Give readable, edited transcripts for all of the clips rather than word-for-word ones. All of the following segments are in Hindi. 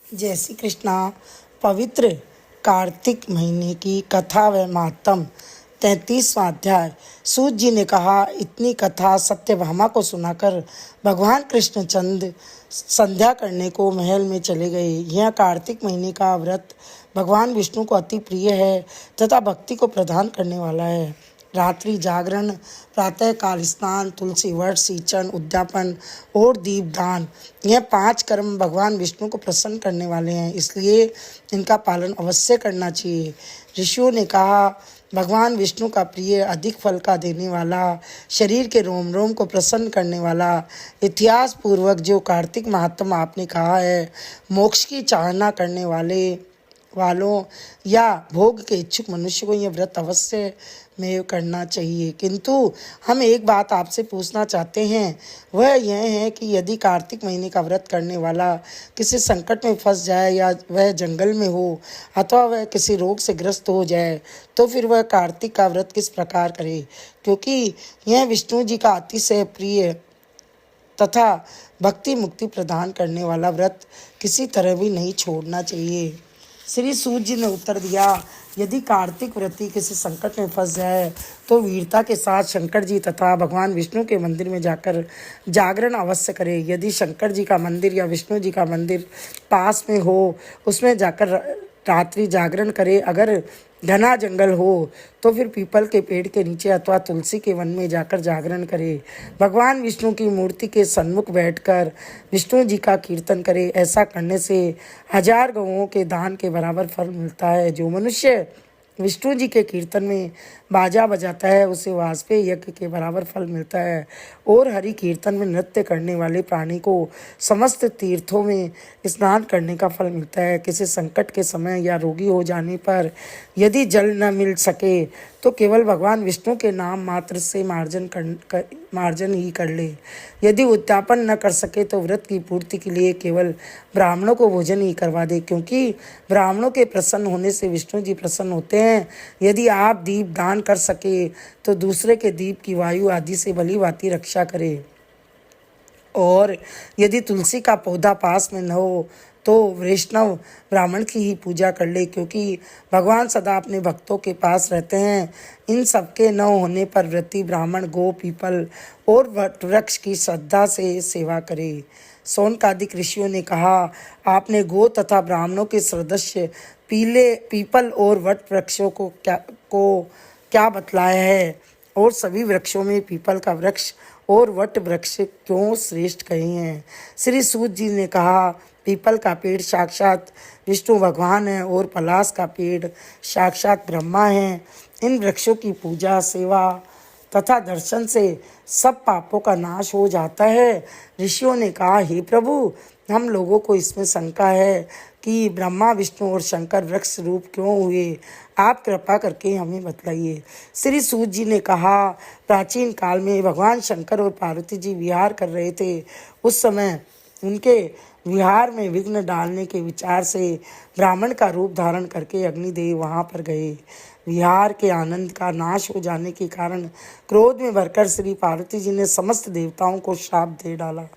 जय श्री कृष्णा। पवित्र कार्तिक महीने की कथा व महात्म 33वां अध्याय। सूत जी ने कहा, इतनी कथा सत्यभामा को सुनाकर भगवान कृष्णचंद संध्या करने को महल में चले गए। यह कार्तिक महीने का व्रत भगवान विष्णु को अति प्रिय है तथा भक्ति को प्रदान करने वाला है। रात्रि जागरण, प्रातः काल स्नान, तुलसी वट, सिंचन, उद्यापन और दीपदान, यह 5 कर्म भगवान विष्णु को प्रसन्न करने वाले हैं, इसलिए इनका पालन अवश्य करना चाहिए। ऋषियों ने कहा, भगवान विष्णु का प्रिय, अधिक फल का देने वाला, शरीर के रोम रोम को प्रसन्न करने वाला, इतिहास पूर्वक जो कार्तिक महात्म आपने कहा है, मोक्ष की चाहना करने वालों या भोग के इच्छुक मनुष्य को यह व्रत अवश्य में करना चाहिए। किंतु हम एक बात आपसे पूछना चाहते हैं, वह यह है कि यदि कार्तिक महीने का व्रत करने वाला किसी संकट में फंस जाए या वह जंगल में हो अथवा वह किसी रोग से ग्रस्त हो जाए तो फिर वह कार्तिक का व्रत किस प्रकार करे, क्योंकि यह विष्णु जी का अतिशय प्रिय तथा भक्ति मुक्ति प्रदान करने वाला व्रत किसी तरह भी नहीं छोड़ना चाहिए। श्री सूत जी ने उत्तर दिया, यदि कार्तिक व्रती किसी संकट में फंस जाए तो वीरता के साथ शंकर जी तथा भगवान विष्णु के मंदिर में जाकर जागरण अवश्य करे। यदि शंकर जी का मंदिर या विष्णु जी का मंदिर पास में हो, उसमें जाकर रात्रि जागरण करे। अगर घना जंगल हो तो फिर पीपल के पेड़ के नीचे अथवा तुलसी के वन में जाकर जागरण करे। भगवान विष्णु की मूर्ति के सन्मुख बैठकर विष्णु जी का कीर्तन करे। ऐसा करने से 1000 गौओं के दान के बराबर फल मिलता है। जो मनुष्य विष्णु जी के कीर्तन में बाजा बजाता है उसे वाजपेय यज्ञ के बराबर फल मिलता है। और हरि कीर्तन में नृत्य करने वाले प्राणी को समस्त तीर्थों में स्नान करने का फल मिलता है। किसी संकट के समय या रोगी हो जाने पर यदि जल न मिल सके तो केवल भगवान विष्णु के नाम मात्र से मार्जन ही कर ले। यदि उद्यापन न कर सके तो व्रत की पूर्ति के लिए केवल ब्राह्मणों को भोजन ही करवा दे, क्योंकि ब्राह्मणों के प्रसन्न होने से विष्णु जी प्रसन्न होते हैं। यदि आप दीप दान कर सके तो दूसरे के दीप की वायु आदि से भली भांति रक्षा करे। और यदि तुलसी का पौधा पास में न हो तो वैष्णव ब्राह्मण की ही पूजा कर ले, क्योंकि भगवान सदा अपने भक्तों के पास रहते हैं। इन सबके न होने पर व्रती ब्राह्मण गो, पीपल और वट वृक्ष की श्रद्धा से सेवा करे। शौनकादिक ऋषियों ने कहा, आपने गो तथा ब्राह्मणों के सदस्य पीपल और वट वृक्षों को क्या बतलाया है, और सभी वृक्षों में पीपल का वृक्ष और वट वृक्ष क्यों श्रेष्ठ कहे हैं। श्री सूत जी ने कहा, पीपल का पेड़ साक्षात विष्णु भगवान है और पलाश का पेड़ साक्षात ब्रह्मा है। इन वृक्षों की पूजा, सेवा तथा दर्शन से सब पापों का नाश हो जाता है। ऋषियों ने कहा, हे प्रभु, हम लोगों को इसमें शंका है कि ब्रह्मा, विष्णु और शंकर वृक्ष रूप क्यों हुए, आप कृपा करके हमें बतलाइए। श्री सूत जी ने कहा, प्राचीन काल में भगवान शंकर और पार्वती जी विहार कर रहे थे। उस समय उनके विहार में विघ्न डालने के विचार से ब्राह्मण का रूप धारण करके अग्निदेव वहां पर गए। विहार के आनंद का नाश हो जाने के कारण क्रोध में भरकर श्री पार्वती जी ने समस्त देवताओं को श्राप दे डाला।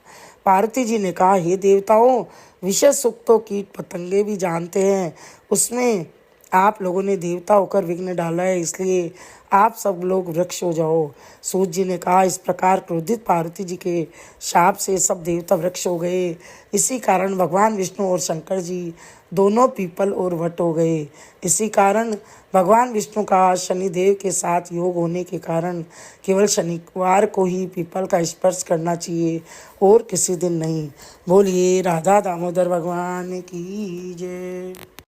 पार्वती जी ने कहा, हे देवताओं, विषय सुख तो कीट पतंगे भी जानते हैं, उसमें आप लोगों ने देवता होकर विघ्न डाला है, इसलिए आप सब लोग वृक्ष हो जाओ। सूत जी ने कहा, इस प्रकार क्रोधित पार्वती जी के शाप से सब देवता वृक्ष हो गए। इसी कारण भगवान विष्णु और शंकर जी दोनों पीपल और वट हो गए। इसी कारण भगवान विष्णु का शनिदेव के साथ योग होने के कारण केवल शनिवार को ही पीपल का स्पर्श करना चाहिए और किसी दिन नहीं। बोलिए राधा दामोदर भगवान की जय।